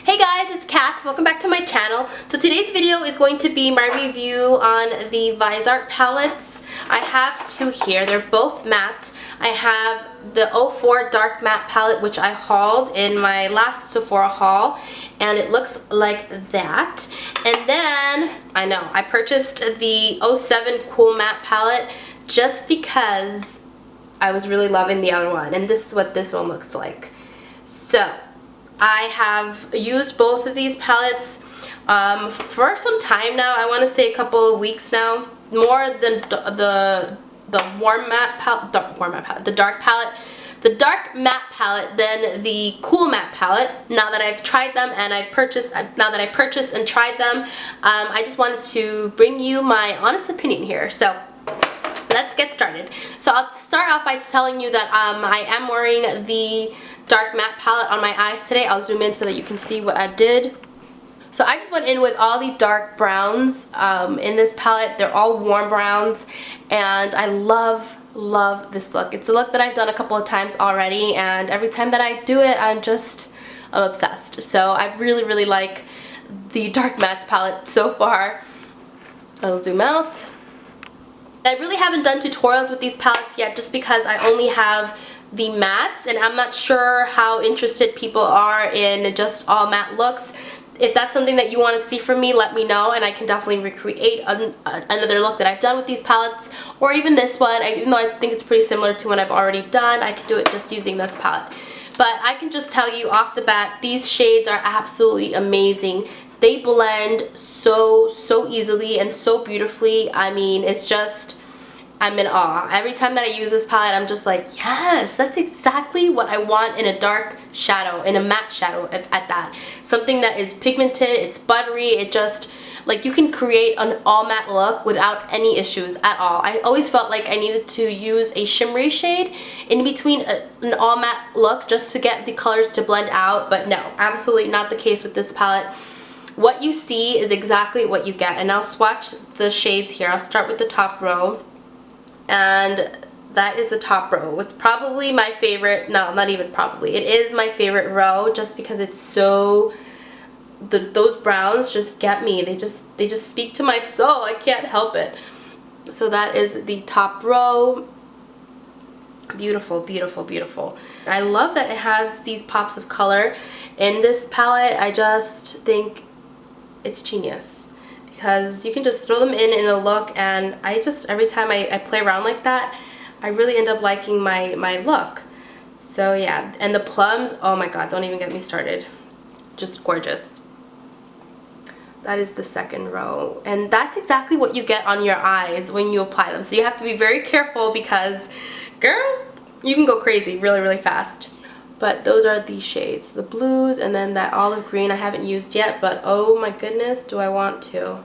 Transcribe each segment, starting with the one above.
Hey guys, it's Kat. Welcome back to my channel. So today's video is going to be my review on the Viseart palettes. I have two here. They're both matte. I have the 04 Dark Matte palette, which I hauled in my last Sephora haul, and it looks like that. And then, I purchased the 07 Cool Matte palette just because I was really loving the other one, and this is what this one looks like. So I have used both of these palettes for some time now. I want to say a couple of weeks now, more than the warm matte palette, the dark palette, the dark matte palette than the cool matte palette. Now that I've tried them and I've purchased, and tried them, I just wanted to bring you my honest opinion here. So let's get started. So I'll start off by telling you that I am wearing the dark matte palette on my eyes today. I'll zoom in so that you can see what I did. So I just went in with all the dark browns in this palette. They're all warm browns, and I love this look. It's a look that I've done a couple of times already, and every time that I do it, I'm obsessed. So I really like the dark matte palette so far. I'll zoom out. I really haven't done tutorials with these palettes yet just because I only have the mattes, and I'm not sure how interested people are in just all matte looks. If that's something that you want to see from me, let me know, and I can definitely recreate another look that I've done with these palettes, or even this one. Even though I think it's pretty similar to one I've already done, I can do it just using this palette. But I can just tell you off the bat, these shades are absolutely amazing. They blend so easily and so beautifully. I mean, it's just, I'm in awe. Every time that I use this palette, I'm just like, yes, that's exactly what I want in a dark shadow, in a matte shadow at that. Something that is pigmented, it's buttery, it just, like, you can create an all matte look without any issues at all. I always felt like I needed to use a shimmery shade in between an all matte look just to get the colors to blend out, but no, absolutely not the case with this palette. What you see is exactly what you get, and I'll swatch the shades here. I'll start with the top row. And that is the top row. It's probably my favorite, no, not even probably, it is my favorite row just because it's so, those browns just get me. They just speak to my soul. I can't help it. So that is the top row. Beautiful, beautiful, beautiful. I love that it has these pops of color in this palette. I just think it's genius, because you can just throw them in a look, and every time I play around like that, I really end up liking my look. So yeah, and the plums, oh my god, don't even get me started. Just gorgeous. That is the second row, and that's exactly what you get on your eyes when you apply them. So you have to be very careful because, girl, you can go crazy really fast. But those are the shades, the blues, and then that olive green I haven't used yet, but oh my goodness, do I want to.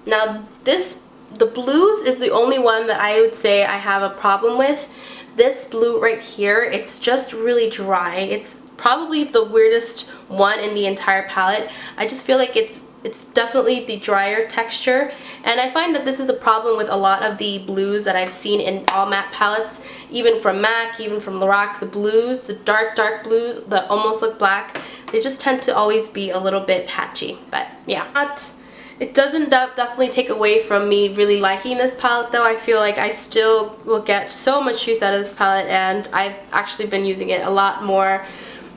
Now the blues is the only one that I would say I have a problem with. This blue right here, it's just really dry. It's probably the weirdest one in the entire palette. I just feel like it's definitely the drier texture, and I find that this is a problem with a lot of the blues that I've seen in all matte palettes, even from MAC, even from Lorac. The blues, the dark blues that almost look black, they just tend to always be a little bit patchy. But yeah, it doesn't definitely take away from me really liking this palette though. I feel like I still will get so much use out of this palette, and I've actually been using it a lot more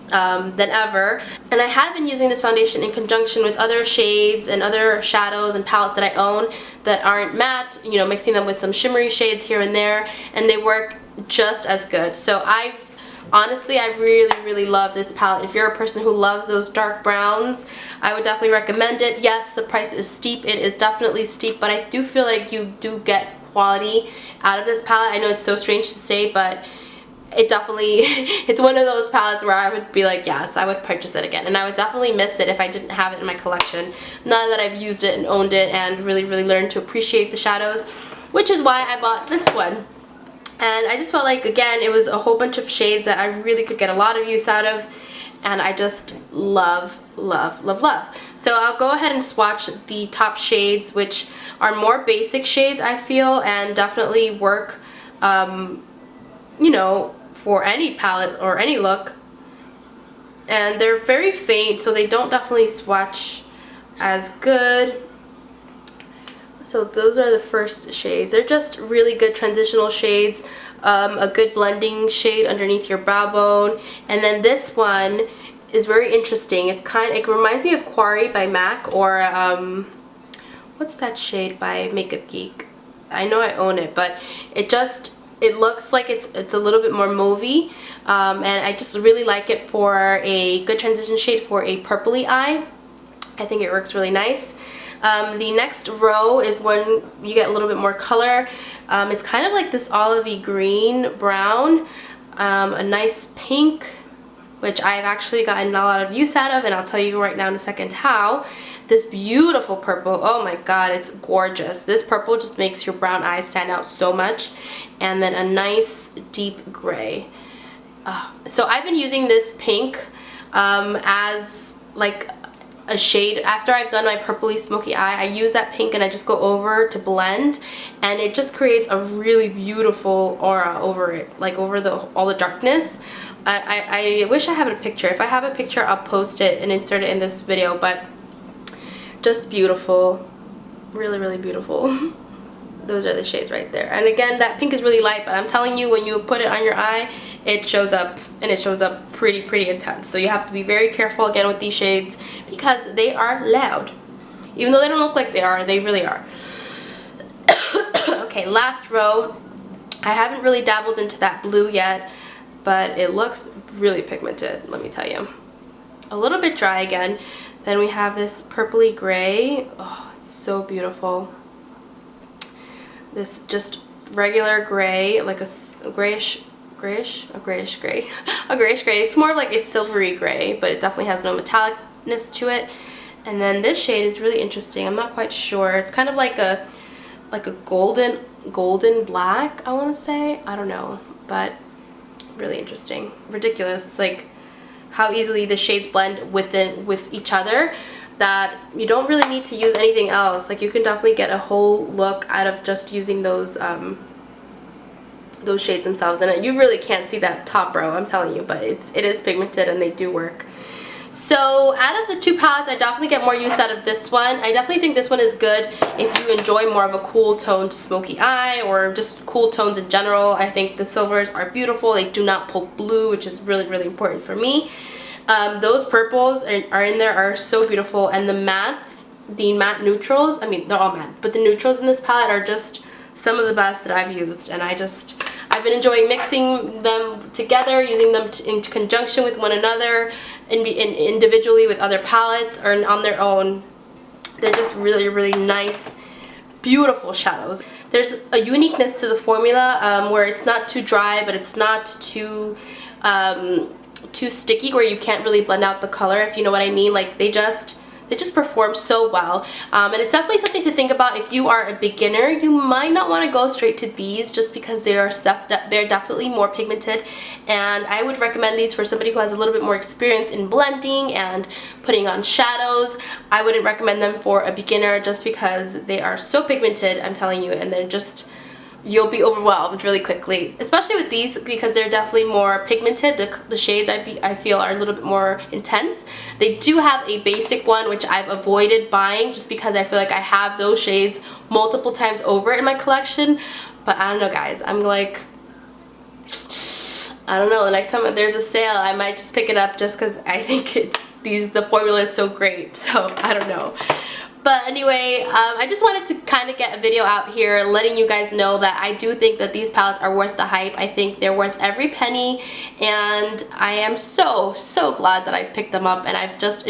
than ever. And I have been using this foundation in conjunction with other shades and other shadows and palettes that I own that aren't matte, you know, mixing them with some shimmery shades here and there, and they work just as good. So honestly, I really love this palette. If you're a person who loves those dark browns, I would definitely recommend it. Yes, the price is steep. It is definitely steep, but I do feel like you do get quality out of this palette. I know it's so strange to say, but it definitely, it's one of those palettes where I would be like, yes, I would purchase it again. And I would definitely miss it if I didn't have it in my collection. Now that I've used it and owned it and really learned to appreciate the shadows, which is why I bought this one. And I just felt like, again, it was a whole bunch of shades that I really could get a lot of use out of, and I just love. So I'll go ahead and swatch the top shades, which are more basic shades, I feel, and definitely work, you know, for any palette or any look. and they're very faint, so they don't definitely swatch as good. So those are the first shades. They're just really good transitional shades, a good blending shade underneath your brow bone. And then this one is very interesting. It reminds me of Quarry by MAC, or what's that shade by Makeup Geek? I know I own it, but it looks like it's a little bit more mauvey, and I just really like it for a good transition shade for a purpley eye. I think it works really nice. The next row is when you get a little bit more color. It's kind of like this olivey green brown, a nice pink, which I've actually gotten a lot of use out of, and I'll tell you right now in a second how. This beautiful purple, oh my god, it's gorgeous. This purple just makes your brown eyes stand out so much. And then a nice deep gray. So I've been using this pink as like a shade. After I've done my purpley smoky eye, I use that pink and I just go over to blend, and it just creates a really beautiful aura over it, like over all the darkness. I wish I had a picture. If I have a picture, I'll post it and insert it in this video, but just beautiful. Really, really beautiful. Those are the shades right there. And again, that pink is really light, but I'm telling you, when you put it on your eye, it shows up, and it shows up pretty intense. So you have to be very careful again with these shades because they are loud. Even though they don't look like they are, they really are. Okay, last row. I haven't really dabbled into that blue yet, but it looks really pigmented, let me tell you. A little bit dry again. Then we have this purpley gray. Oh, it's so beautiful. This just regular gray, like a grayish gray. A grayish gray. It's more of like a silvery gray, but it definitely has no metallicness to it. And then this shade is really interesting. I'm not quite sure. It's kind of like a golden black, I want to say. I don't know, but really interesting. Ridiculous, like how easily the shades blend with each other, that you don't really need to use anything else. Like you can definitely get a whole look out of just using those shades themselves, and you really can't see that top row, I'm telling you, but it is pigmented and they do work. So out of the two palettes, I definitely get more use out of this one. I definitely think this one is good if you enjoy more of a cool toned smoky eye, or just cool tones in general. I think the silvers are beautiful. They do not pull blue, which is really important for me. Those purples are in there, are so beautiful, and the mattes, the matte neutrals, I mean they're all matte, but the neutrals in this palette are just some of the best that I've used, and I've been enjoying mixing them together, using them in conjunction with one another, and individually with other palettes or on their own. They're just really nice, beautiful shadows. There's a uniqueness to the formula where it's not too dry, but it's not too sticky where you can't really blend out the color, if you know what I mean. Like they just perform so well, and it's definitely something to think about. If you are a beginner, you might not want to go straight to these, just because they're definitely more pigmented, and I would recommend these for somebody who has a little bit more experience in blending and putting on shadows. I wouldn't recommend them for a beginner just because they are so pigmented, I'm telling you, and they're just, you'll be overwhelmed really quickly, especially with these because they're definitely more pigmented. The shades I feel are a little bit more intense. They do have a basic one which I've avoided buying just because I feel like I have those shades multiple times over in my collection, but I don't know guys, I'm like, I don't know, the next time there's a sale I might just pick it up just because I think the formula is so great, so I don't know. But anyway, I just wanted to kind of get a video out here letting you guys know that I do think that these palettes are worth the hype. I think they're worth every penny, and I am so glad that I picked them up, and I've just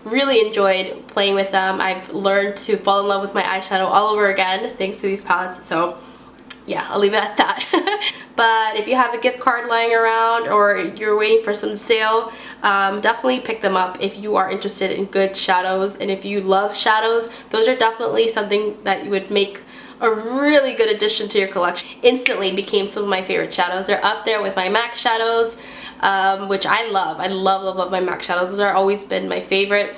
really enjoyed playing with them. I've learned to fall in love with my eyeshadow all over again thanks to these palettes, so yeah, I'll leave it at that. But if you have a gift card lying around or you're waiting for some sale, definitely pick them up if you are interested in good shadows. And if you love shadows, those are definitely something that you would make a really good addition to your collection. Instantly became some of my favorite shadows. They're up there with my MAC shadows, which I love. I love my MAC shadows. Those have always been my favorite.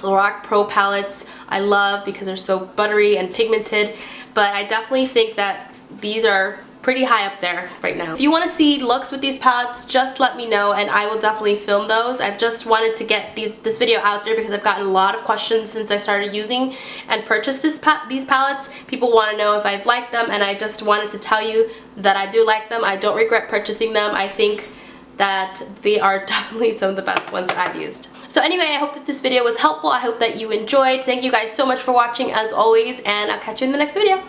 Lorac Pro palettes I love because they're so buttery and pigmented, but I definitely think that these are pretty high up there right now. If you want to see looks with these palettes, just let me know and I will definitely film those. I've just wanted to get this video out there because I've gotten a lot of questions since I started using and purchased these palettes. People want to know if I've liked them, and I just wanted to tell you that I do like them. I don't regret purchasing them. I think that they are definitely some of the best ones that I've used. So anyway, I hope that this video was helpful. I hope that you enjoyed. Thank you guys so much for watching as always, and I'll catch you in the next video.